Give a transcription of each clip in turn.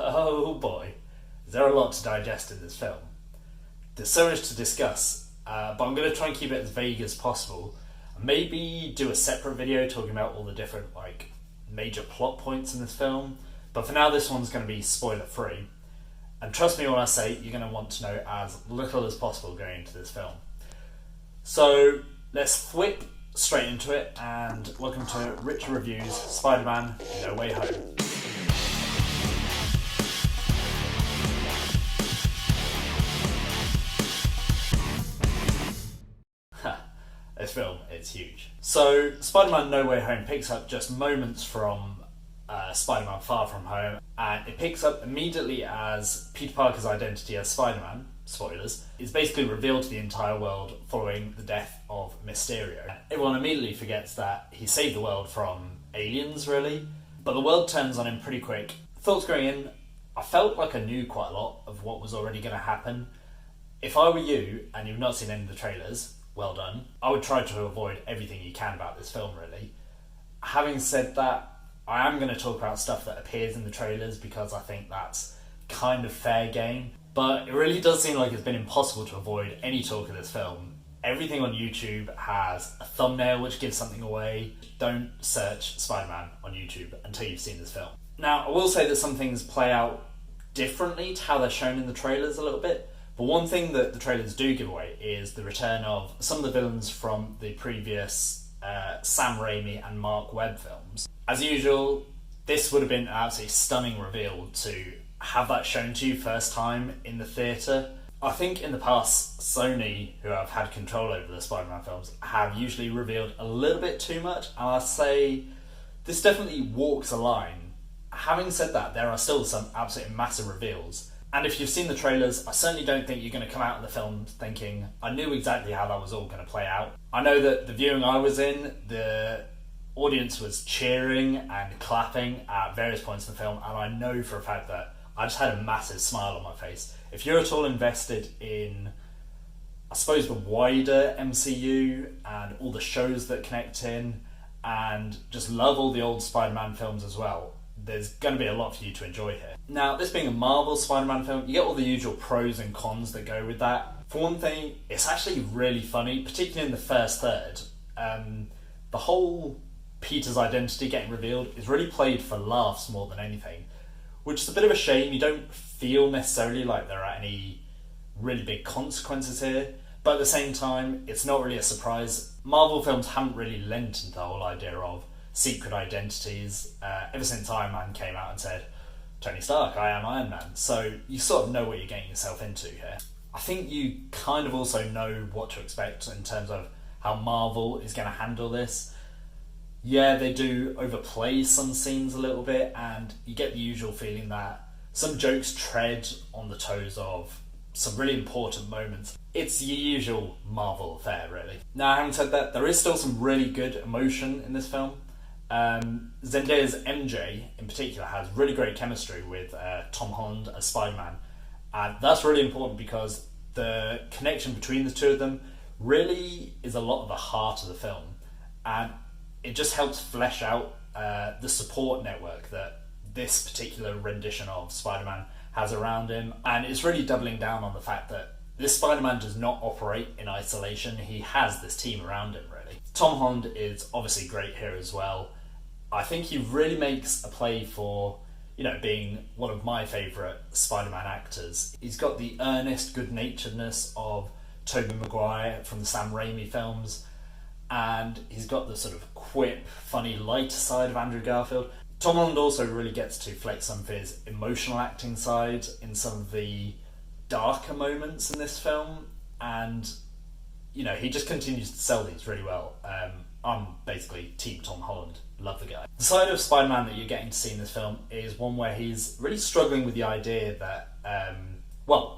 Oh boy, is there a lot to digest in this film. There's so much to discuss, but I'm going to try and keep it as vague as possible. Maybe do a separate video talking about all the different major plot points in this film. But for now, this one's going to be spoiler free. And trust me when I say you're going to want to know as little as possible going into this film. So let's whip straight into it, and welcome to Richard Reviews Spider-Man No Way Home. This film is huge. So Spider-Man No Way Home picks up just moments from Spider-Man Far From Home, and it picks up immediately as Peter Parker's identity as Spider-Man, spoilers, is basically revealed to the entire world following the death of Mysterio. Everyone immediately forgets that he saved the world from aliens, really, but the world turns on him pretty quick. Thoughts going in, I felt like I knew quite a lot of what was already going to happen. If I were you, and you've not seen any of the trailers, well done. I would try to avoid everything you can about this film, really. Having said that, I am going to talk about stuff that appears in the trailers because I think that's kind of fair game. But it really does seem like it's been impossible to avoid any talk of this film. Everything on YouTube has a thumbnail which gives something away. Don't search Spider-Man on YouTube until you've seen this film. Now, I will say that some things play out differently to how they're shown in the trailers a little bit. But one thing that the trailers do give away is the return of some of the villains from the previous Sam Raimi and Mark Webb films. As usual, this would have been an absolutely stunning reveal to have that shown to you first time in the theatre. I think in the past, Sony, who have had control over the Spider-Man films, have usually revealed a little bit too much, and I say this definitely walks a line. Having said that, there are still some absolutely massive reveals. And if you've seen the trailers, I certainly don't think you're going to come out of the film thinking, I knew exactly how that was all going to play out. I know that the viewing I was in, the audience was cheering and clapping at various points in the film, and I know for a fact that I just had a massive smile on my face. If you're at all invested in, I suppose, the wider MCU and all the shows that connect in, and just love all the old Spider-Man films as well, there's going to be a lot for you to enjoy here. Now, this being a Marvel Spider-Man film, you get all the usual pros and cons that go with that. For one thing, it's actually really funny, particularly in the first third. The whole Peter's identity getting revealed is really played for laughs more than anything, which is a bit of a shame. You don't feel necessarily like there are any really big consequences here, but at the same time, it's not really a surprise. Marvel films haven't really lent into the whole idea of secret identities ever since Iron Man came out and said, Tony Stark, I am Iron Man. So you sort of know what you're getting yourself into here. I think you kind of also know what to expect in terms of how Marvel is going to handle this. Yeah, they do overplay some scenes a little bit, and you get the usual feeling that some jokes tread on the toes of some really important moments. It's your usual Marvel affair, really. Now, having said that, there is still some really good emotion in this film. Zendaya's MJ in particular has really great chemistry with Tom Holland as Spider-Man, and that's really important because the connection between the two of them really is a lot of the heart of the film, and it just helps flesh out the support network that this particular rendition of Spider-Man has around him, and it's really doubling down on the fact that this Spider-Man does not operate in isolation. He has this team around him, really. Tom Holland is obviously great here as well. I think he really makes a play for, being one of my favourite Spider-Man actors. He's got the earnest good-naturedness of Tobey Maguire from the Sam Raimi films, and he's got the sort of quip, funny, lighter side of Andrew Garfield. Tom Holland also really gets to flex some of his emotional acting side in some of the darker moments in this film, and he just continues to sell these really well. I'm basically Team Tom Holland. Love the guy. The side of Spider-Man that you're getting to see in this film is one where he's really struggling with the idea that,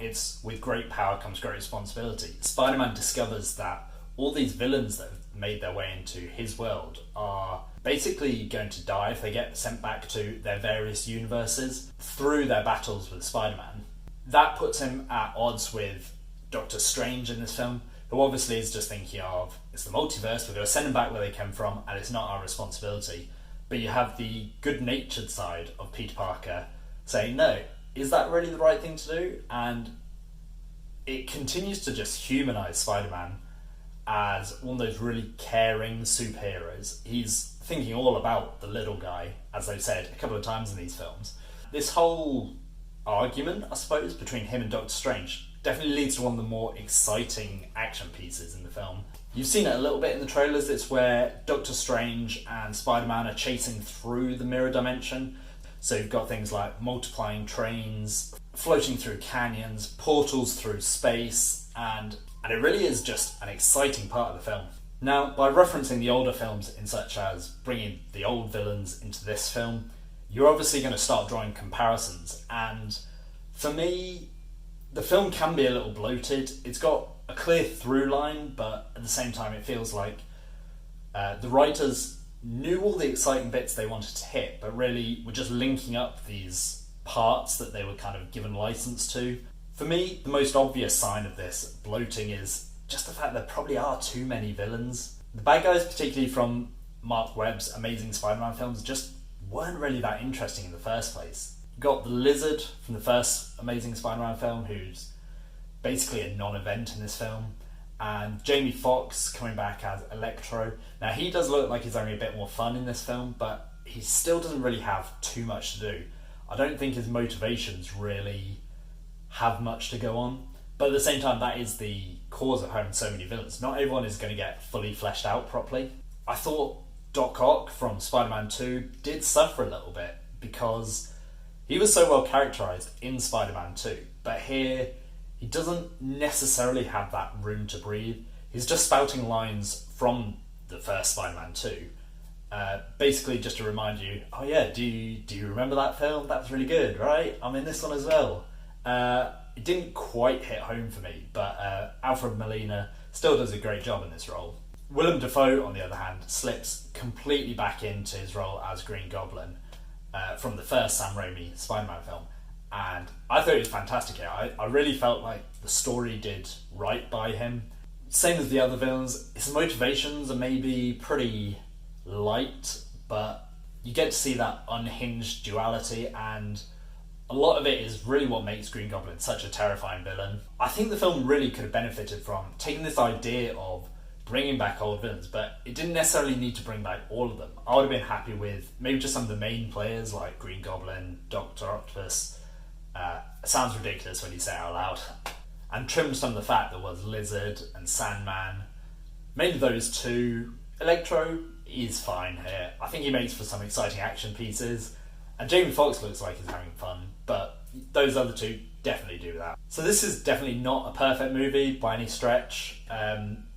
it's with great power comes great responsibility. Spider-Man discovers that all these villains that have made their way into his world are basically going to die if they get sent back to their various universes through their battles with Spider-Man. That puts him at odds with Doctor Strange in this film, who obviously is just thinking of, it's the multiverse, we're going to send them back where they came from, and it's not our responsibility. But you have the good-natured side of Peter Parker saying, no, is that really the right thing to do? And it continues to just humanise Spider-Man as one of those really caring superheroes. He's thinking all about the little guy, as they've said a couple of times in these films. This whole argument, I suppose, between him and Doctor Strange definitely leads to one of the more exciting action pieces in the film. You've seen it a little bit in the trailers. It's where Doctor Strange and Spider-Man are chasing through the mirror dimension. So you've got things like multiplying trains, floating through canyons, portals through space, and it really is just an exciting part of the film. Now, by referencing the older films in such as bringing the old villains into this film, you're obviously going to start drawing comparisons, and for me, the film can be a little bloated. It's got a clear through line, but at the same time it feels like the writers knew all the exciting bits they wanted to hit, but really were just linking up these parts that they were kind of given license to. For me, the most obvious sign of this bloating is just the fact there probably are too many villains. The bad guys, particularly from Mark Webb's Amazing Spider-Man films, just weren't really that interesting in the first place. You got the Lizard from the first Amazing Spider-Man film, who's basically a non-event in this film, and Jamie Foxx coming back as Electro. Now, he does look like he's having a bit more fun in this film, but he still doesn't really have too much to do. I don't think his motivations really have much to go on, but at the same time, that is the cause of having so many villains. Not everyone is going to get fully fleshed out properly. I thought Doc Ock from Spider-Man 2 did suffer a little bit because he was so well characterised in Spider-Man 2, but here he doesn't necessarily have that room to breathe. He's just spouting lines from the first Spider-Man 2, basically just to remind you, oh yeah, do you remember that film? That was really good, right? I'm in this one as well. It didn't quite hit home for me, but Alfred Molina still does a great job in this role. Willem Dafoe, on the other hand, slips completely back into his role as Green Goblin from the first Sam Raimi Spider-Man film, and I thought he was fantastic here. I really felt like the story did right by him. Same as the other villains, his motivations are maybe pretty light, but you get to see that unhinged duality, and a lot of it is really what makes Green Goblin such a terrifying villain. I think the film really could have benefited from taking this idea of bringing back old villains, but it didn't necessarily need to bring back all of them. I would have been happy with maybe just some of the main players like Green Goblin, Dr. Octopus. It sounds ridiculous when you say it out loud. And trimmed some of the fat that was Lizard and Sandman. Maybe those two. Electro is fine here. I think he makes for some exciting action pieces. And Jamie Foxx looks like he's having fun, but those other two definitely do that. So this is definitely not a perfect movie by any stretch.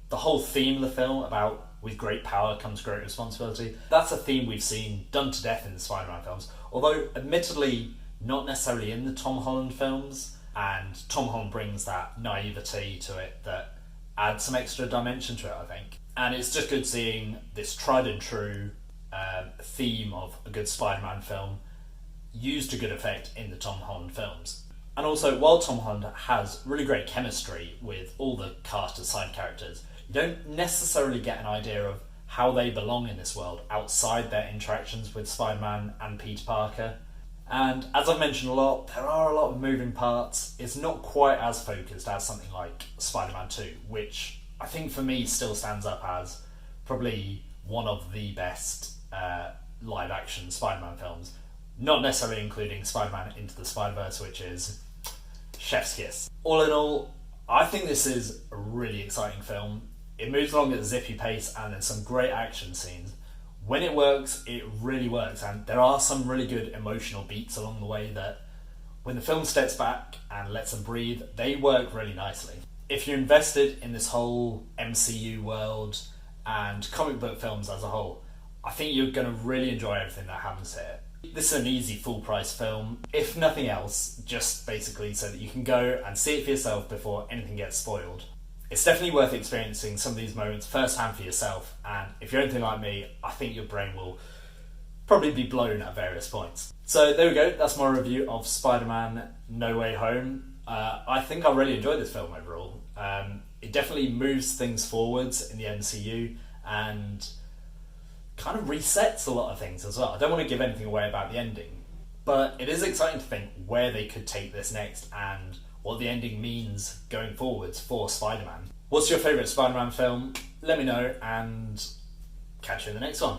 The whole theme of the film about with great power comes great responsibility, that's a theme we've seen done to death in the Spider-Man films, although admittedly not necessarily in the Tom Holland films, and Tom Holland brings that naivety to it that adds some extra dimension to it, I think. And it's just good seeing this tried and true theme of a good Spider-Man film used to good effect in the Tom Holland films. And also, while Tom Holland has really great chemistry with all the cast of side characters, you don't necessarily get an idea of how they belong in this world outside their interactions with Spider-Man and Peter Parker. And as I've mentioned a lot, there are a lot of moving parts. It's not quite as focused as something like Spider-Man 2, which I think for me still stands up as probably one of the best live-action Spider-Man films. Not necessarily including Spider-Man Into the Spider-Verse, which is chef's kiss. All in all, I think this is a really exciting film. It moves along at a zippy pace and there's some great action scenes. When it works, it really works, and there are some really good emotional beats along the way that, when the film steps back and lets them breathe, they work really nicely. If you're invested in this whole MCU world and comic book films as a whole, I think you're going to really enjoy everything that happens here. This is an easy full price film, if nothing else, just basically so that you can go and see it for yourself before anything gets spoiled. It's definitely worth experiencing some of these moments firsthand for yourself, and if you're anything like me, I think your brain will probably be blown at various points. So there we go, that's my review of Spider-Man No Way Home. I think I really enjoyed this film overall. It definitely moves things forwards in the MCU and kind of resets a lot of things as well. I don't want to give anything away about the ending, But it is exciting to think where they could take this next and what the ending means going forwards for Spider-Man. What's your favourite Spider-Man film? Let me know and catch you in the next one.